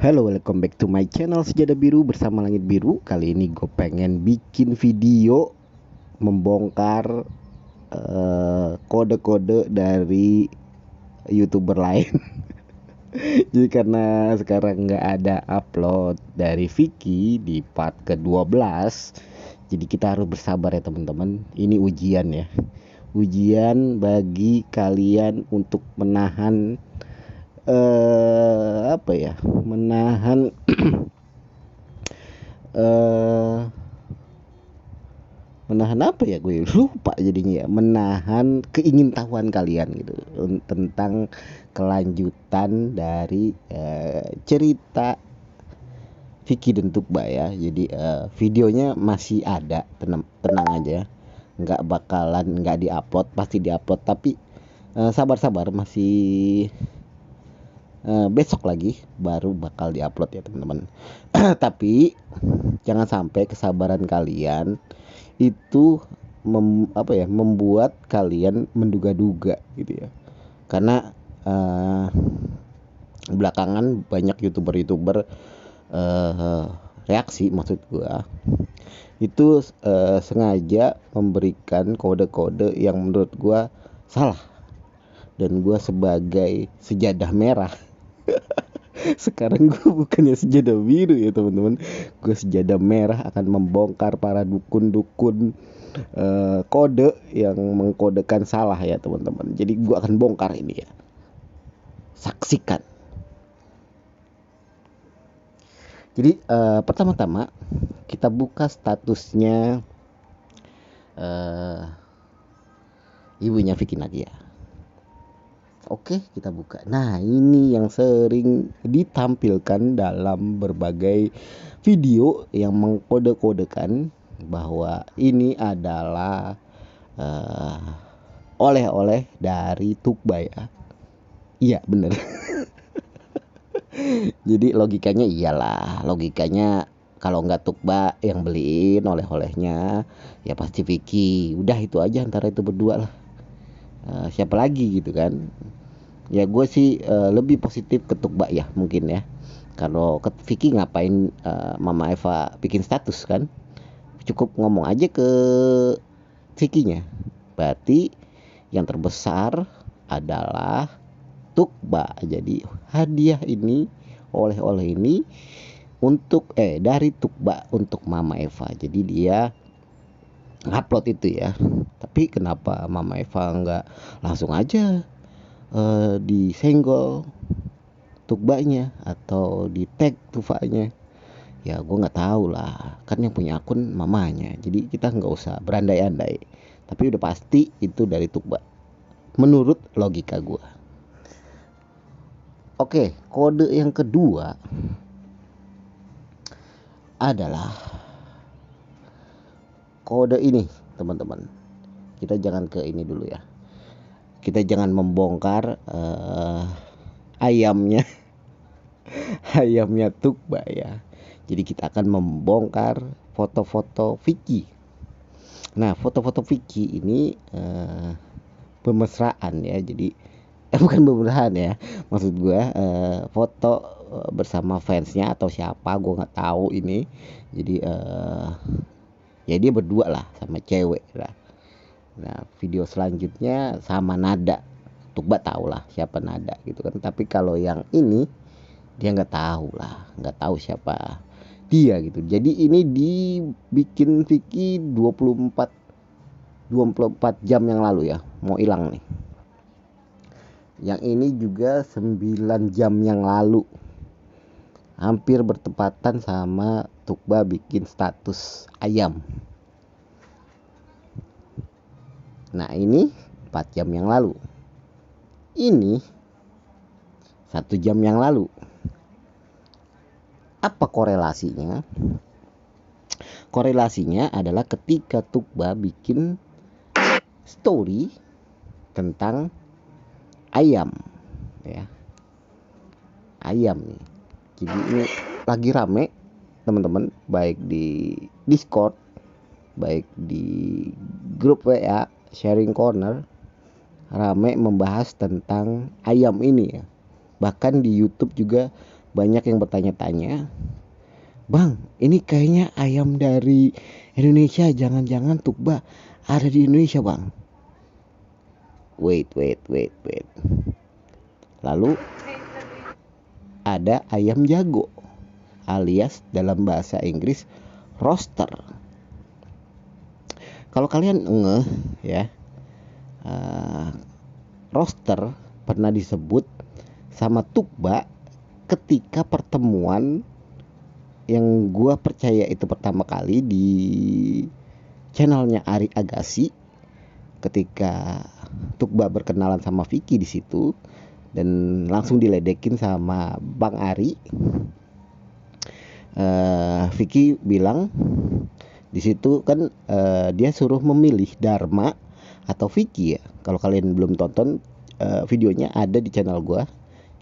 Halo, welcome back to my channel Sejadah Biru bersama Langit Biru. Kali ini gue pengen bikin video membongkar kode-kode dari YouTuber lain. Jadi karena sekarang nggak ada upload dari Vicky di part ke-12, jadi kita harus bersabar ya teman-teman. Ini ujian ya. Ujian bagi kalian untuk menahan menahan eh menahan apa ya, gue lupa jadinya ya, menahan keingintahuan kalian gitu tentang kelanjutan dari cerita Vicky dan Tukba ya. Jadi videonya masih ada, tenang aja, nggak diupload, pasti diupload, tapi sabar-sabar, masih besok lagi baru bakal diupload ya teman-teman. Tapi jangan sampai kesabaran kalian itu membuat kalian menduga-duga gitu ya. Karena belakangan banyak youtuber reaksi, maksud gua itu sengaja memberikan kode-kode yang menurut gua salah, dan gua sebagai sejadah merah sekarang gue bukannya sejadah biru ya teman-teman, gue sejadah merah akan membongkar para dukun-dukun kode yang mengkodekan salah ya teman-teman. Jadi gue akan bongkar ini ya, saksikan. Jadi pertama-tama kita buka statusnya ibunya Vicky Nadia. Oke, kita buka. Nah, ini yang sering ditampilkan dalam berbagai video yang mengkode-kodekan bahwa ini adalah oleh-oleh dari Tukba ya. Iya, bener. Jadi logikanya iyalah, logikanya kalau nggak Tukba yang beliin oleh-olehnya, ya pasti Vicky. Udah itu aja, antara itu berdua lah. Siapa lagi gitu kan? Ya gue sih lebih positif ke Tukba ya mungkin ya. Kalau ke Vicky ngapain Mama Eva bikin status kan? Cukup ngomong aja ke Vicky-nya. Berarti yang terbesar adalah Tukba. Jadi hadiah ini, oleh-oleh ini untuk dari Tukba untuk Mama Eva. Jadi dia upload itu ya. Tapi kenapa Mama Eva nggak langsung aja disenggol Tukbanya atau di tag Tufanya? Ya gue nggak tahu lah, kan yang punya akun mamanya, jadi kita nggak usah berandai-andai. Tapi udah pasti itu dari Tukba menurut logika gue. Oke, kode yang kedua adalah kode ini teman-teman. Kita jangan ke ini dulu ya, kita jangan membongkar ayamnya ayamnya Tukba ya. Jadi kita akan membongkar foto-foto Vicky. Nah, foto-foto Vicky ini pemesraan ya. Jadi bukan pemesraan ya, maksud gue foto bersama fansnya atau siapa, gue nggak tahu ini. Jadi ya dia berdua lah sama cewek lah. Nah, video selanjutnya sama Nada. Tukba tahu lah siapa Nada gitu kan. Tapi kalau yang ini dia nggak tahu lah, nggak tahu siapa dia gitu. Jadi ini dibikin Vicky 24 jam yang lalu ya, mau hilang nih. Yang ini juga 9 jam yang lalu, hampir bertepatan sama Tukba bikin status ayam. Nah ini 4 jam yang lalu, ini 1 jam yang lalu. Apa korelasinya? Korelasinya adalah ketika Tukba bikin story tentang ayam ya, ayam nih. Jadi ini lagi rame teman-teman, baik di Discord, baik di grup WA sharing corner, rame membahas tentang ayam ini ya. Bahkan di YouTube juga banyak yang bertanya-tanya, "Bang, ini kayaknya ayam dari Indonesia, jangan-jangan Tukba ada di Indonesia, Bang?" Wait. Lalu ada ayam jago, alias dalam bahasa Inggris roaster. Kalau kalian ngeh ya, roaster pernah disebut sama Tukba ketika pertemuan yang gua percaya itu pertama kali di channelnya Ari Agassi, ketika Tukba berkenalan sama Vicky di situ dan langsung diledekin sama Bang Ari. Vicky bilang di situ kan, dia suruh memilih Dharma atau Vicky ya. Kalau kalian belum tonton, videonya ada di channel gua,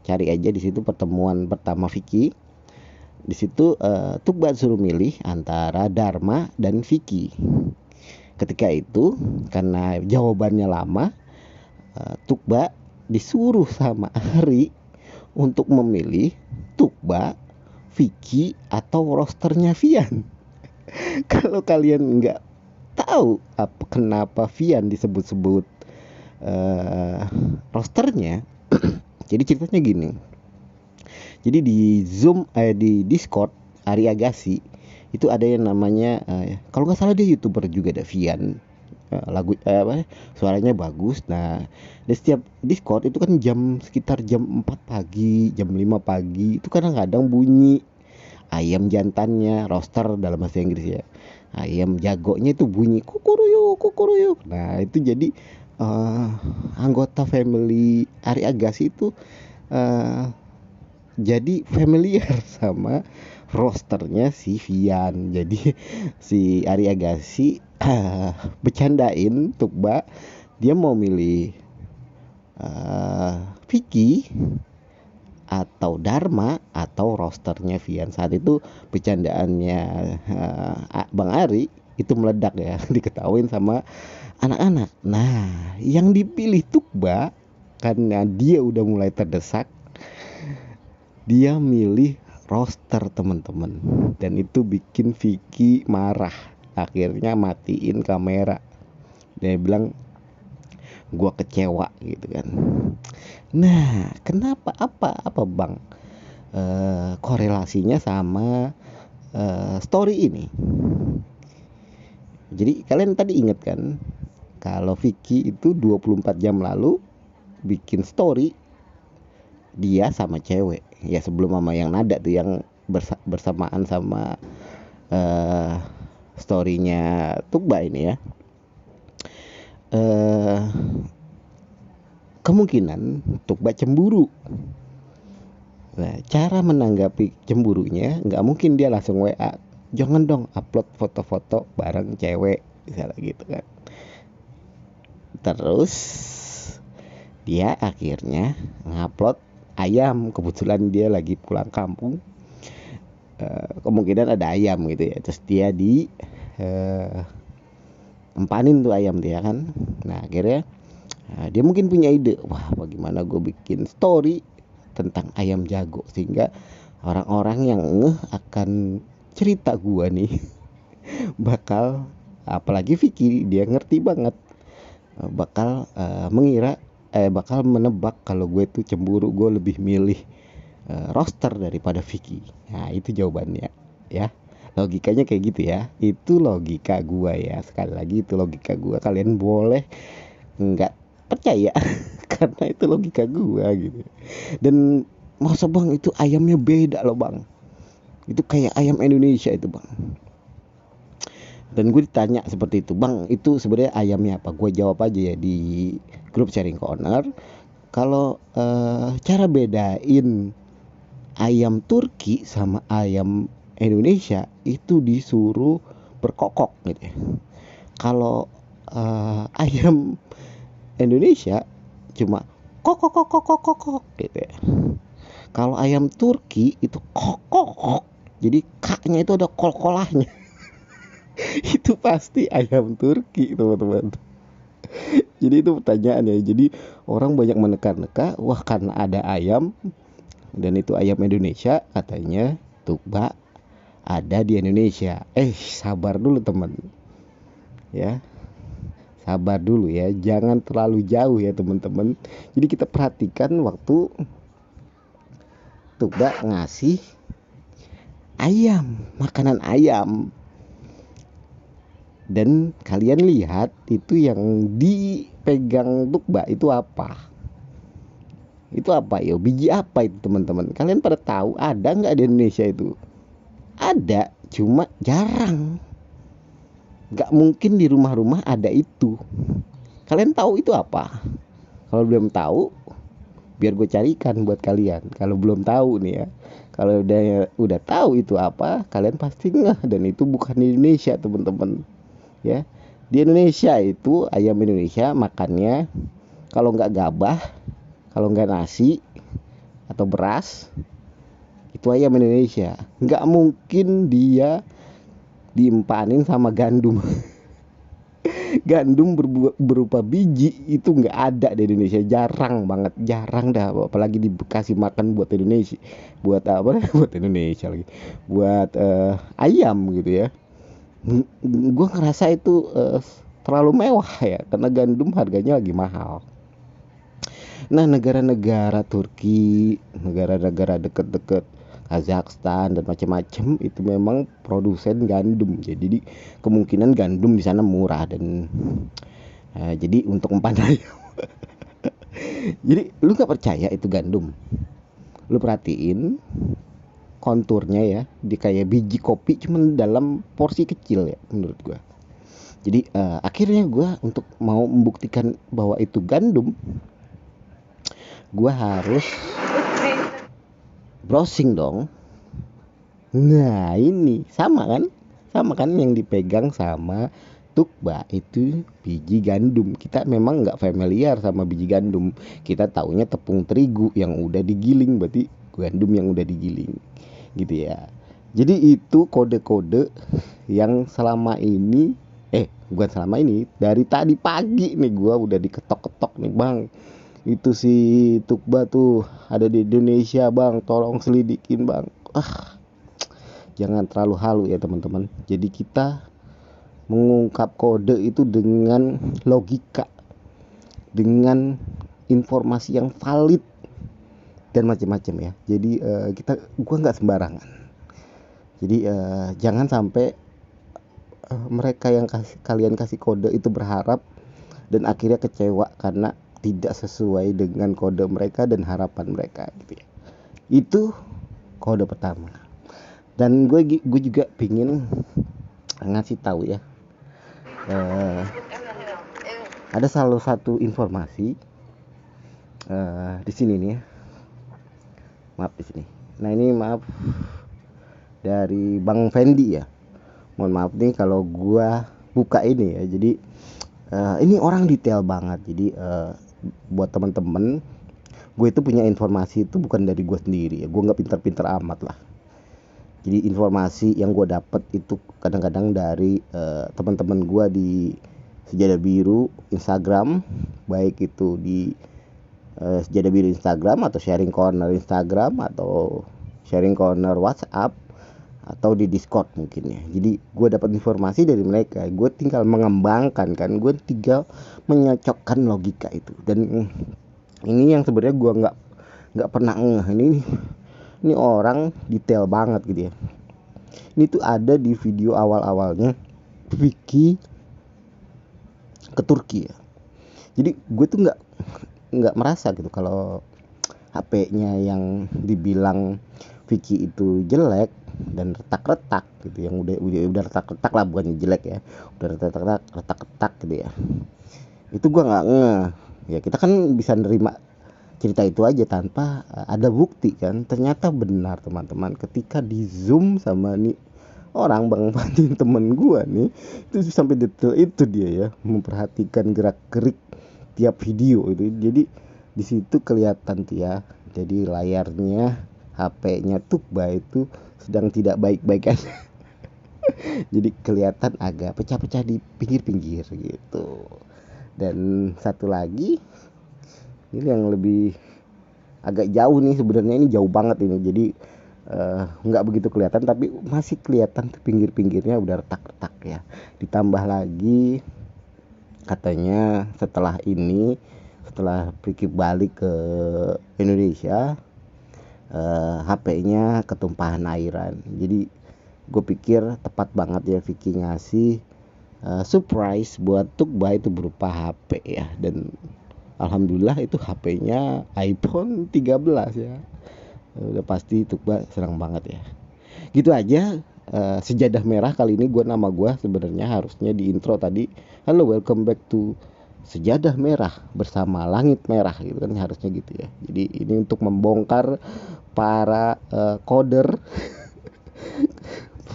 cari aja di situ pertemuan pertama Vicky. Di situ Tukba suruh milih antara Dharma dan Vicky. Ketika itu karena jawabannya lama, Tukba disuruh sama Ari untuk memilih Tukba, Vicky atau rosternya Vian. Kalau kalian nggak tahu kenapa Vian disebut-sebut rosternya, jadi ceritanya gini. Jadi di Zoom, di Discord Ari Agassi itu ada yang namanya, kalau nggak salah dia YouTuber juga, ada Vian. Lagu suaranya bagus. Nah, di setiap Discord itu kan sekitar jam 4 pagi, jam 5 pagi itu kadang-kadang bunyi ayam jantannya, roster dalam bahasa Inggris ya. Ayam jagonya itu bunyi kukuruyuk. Nah, itu jadi anggota family Ari Agassi itu jadi familiar sama rosternya si Vian. Jadi si Ari Agassi bercandain Tukba, dia mau milih Vicky atau Dharma atau rosternya Vian. Saat itu bercandaannya Bang Ari itu meledak ya, diketahuin sama anak-anak. Nah, yang dipilih Tukba karena dia udah mulai terdesak, dia milih roster, teman-teman, dan itu bikin Vicky marah. Akhirnya matiin kamera. Dia bilang, "Gua kecewa," gitu kan. Nah, kenapa apa Bang korelasinya sama story ini? Jadi kalian tadi ingat kan kalau Vicky itu 24 jam lalu bikin story dia sama cewek ya, sebelum sama yang nada tuh, yang bersamaan sama storynya Tukba ini ya. Kemungkinan Tukba cemburu. Nah, cara menanggapi cemburunya nggak mungkin dia langsung WA, "Jangan dong upload foto-foto bareng cewek," misalnya gitu kan. Terus dia akhirnya ngupload ayam. Kebetulan dia lagi pulang kampung, kemungkinan ada ayam gitu ya. Terus dia empanin tuh ayam dia kan. Nah, akhirnya dia mungkin punya ide, wah bagaimana gue bikin story tentang ayam jago sehingga orang-orang yang ngeh akan cerita gue nih bakal, apalagi Vicky dia ngerti banget, bakal bakal menebak kalau gue tuh cemburu, gue lebih milih roster daripada Vicky. Nah, itu jawabannya ya. Logikanya kayak gitu ya. Itu logika gue ya. Sekali lagi itu logika gue. Kalian boleh nggak percaya karena itu logika gue gitu. Dan masa Bang itu ayamnya beda loh Bang, itu kayak ayam Indonesia itu Bang. Dan gue ditanya seperti itu, "Bang, itu sebenarnya ayamnya apa?" Gue jawab aja ya di grup sharing corner, kalau cara bedain ayam Turki sama ayam Indonesia itu disuruh berkokok gitu ya. Kalau ayam Indonesia cuma kok gitu ya. Kalau ayam Turki itu kok. Jadi kaknya itu ada kol-kolahnya. Itu pasti ayam Turki, teman-teman. Jadi itu pertanyaan ya. Jadi orang banyak menekan-neka, wah karena ada ayam dan itu ayam Indonesia, katanya Tukba ada di Indonesia. Sabar dulu teman ya, sabar dulu ya, jangan terlalu jauh ya teman-teman. Jadi kita perhatikan waktu Tukba ngasih ayam, makanan ayam, dan kalian lihat itu yang dipegang Tukba itu apa? Itu apa ya? Biji apa itu teman-teman? Kalian pada tahu ada nggak di Indonesia itu? Ada, cuma jarang. Nggak mungkin di rumah-rumah ada itu. Kalian tahu itu apa? Kalau belum tahu, biar gue carikan buat kalian. Kalau belum tahu nih ya, kalau udah tahu itu apa, kalian pasti ngeh, dan itu bukan di Indonesia teman-teman. Ya, di Indonesia itu ayam Indonesia makannya kalau nggak gabah, kalau nggak nasi atau beras, itu ayam Indonesia. Nggak mungkin dia diempanin sama gandum. Gandum berupa biji itu nggak ada di Indonesia, jarang banget, jarang dah. Apalagi dikasih makan buat Indonesia, buat apa? Buat Indonesia lagi, buat ayam gitu ya. Gue ngerasa itu terlalu mewah ya, karena gandum harganya lagi mahal. Nah, negara-negara Turki, negara-negara deket-deket Kazakhstan dan macam-macam itu memang produsen gandum. Jadi kemungkinan gandum di sana murah, dan jadi untuk empan ayam. Jadi lu nggak percaya itu gandum? Lu perhatiin konturnya ya, di kayak biji kopi, cuman dalam porsi kecil ya menurut gua. Jadi akhirnya gua untuk mau membuktikan bahwa itu gandum, gua harus browsing dong. Nah, ini sama kan yang dipegang sama Tukba itu biji gandum. Kita memang nggak familiar sama biji gandum, kita taunya tepung terigu yang udah digiling, berarti gandum yang udah digiling gitu ya. Jadi itu kode-kode yang selama ini bukan selama ini, dari tadi pagi nih gua udah diketok-ketok nih, bang, itu si Tukba tuh ada di Indonesia bang, tolong selidikin bang. Jangan terlalu halu ya teman-teman. Jadi kita mengungkap kode itu dengan logika, dengan informasi yang valid dan macam-macam ya. Jadi gua nggak sembarangan. Jadi jangan sampai mereka yang kalian kasih kode itu berharap dan akhirnya kecewa karena tidak sesuai dengan kode mereka dan harapan mereka gitu ya. Itu kode pertama. Dan gue juga pingin ngasih tahu ya, ada salah satu informasi di sini nih ya. Maaf di sini. Nah, ini maaf dari Bang Fendi ya. Mohon maaf nih kalau gue buka ini ya. Jadi ini orang detail banget. Jadi buat teman-teman, gue itu punya informasi itu bukan dari gue sendiri ya. Gue nggak pintar-pintar amat lah. Jadi informasi yang gue dapet itu kadang-kadang dari teman-teman gue di Sejadah Biru Instagram, baik itu di Sejadah Biru Instagram atau sharing corner Instagram atau sharing corner WhatsApp atau di Discord mungkin ya. Jadi gue dapat informasi dari mereka, gue tinggal mengembangkan kan, gue tinggal menyocokkan logika itu. Dan ini yang sebenarnya gue nggak pernah ini orang detail banget gitu ya. Ini tuh ada di video awal-awalnya Vicky ke Turki ya. Jadi gue tuh nggak merasa gitu kalau HP-nya yang dibilang Vicky itu jelek dan retak-retak gitu, yang udah retak-retak lah, bukan jelek ya, udah retak-retak gitu ya. Itu gue nggak ngeh ya. Kita kan bisa nerima cerita itu aja tanpa ada bukti kan. Ternyata benar teman-teman, ketika di zoom sama nih orang, Bang Fatin temen gua nih, itu sampai detail itu dia ya, memperhatikan gerak-gerik tiap video itu. Jadi di situ kelihatan tuh ya, jadi layarnya HP-nya Tukba itu sedang tidak baik-baik aja. Jadi kelihatan agak pecah-pecah di pinggir-pinggir gitu. Dan satu lagi, ini yang lebih agak jauh nih sebenarnya, ini jauh banget ini. Jadi nggak begitu kelihatan, tapi masih kelihatan tuh pinggir-pinggirnya udah retak-retak ya. Ditambah lagi katanya setelah Vicky balik ke Indonesia, HP-nya ketumpahan airan. Jadi gue pikir tepat banget ya Vicky ngasih surprise buat Tukba itu berupa HP ya. Dan alhamdulillah itu HP-nya iPhone 13 ya. Udah pasti Tukba senang banget ya. Gitu aja. Sejadah merah kali ini nama gue sebenarnya harusnya di intro tadi. Halo, welcome back to Sejadah Merah bersama Langit Merah gitu kan, harusnya gitu ya. Jadi ini untuk membongkar para coder,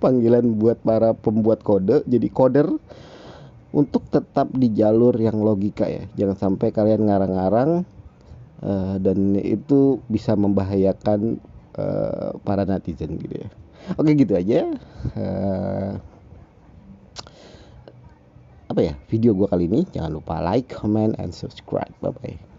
panggilan buat para pembuat kode. Jadi coder untuk tetap di jalur yang logika ya. Jangan sampai kalian ngarang-ngarang dan itu bisa membahayakan para netizen gitu ya. Oke, gitu aja apa ya video gue kali ini. Jangan lupa like, comment, and subscribe. Bye bye.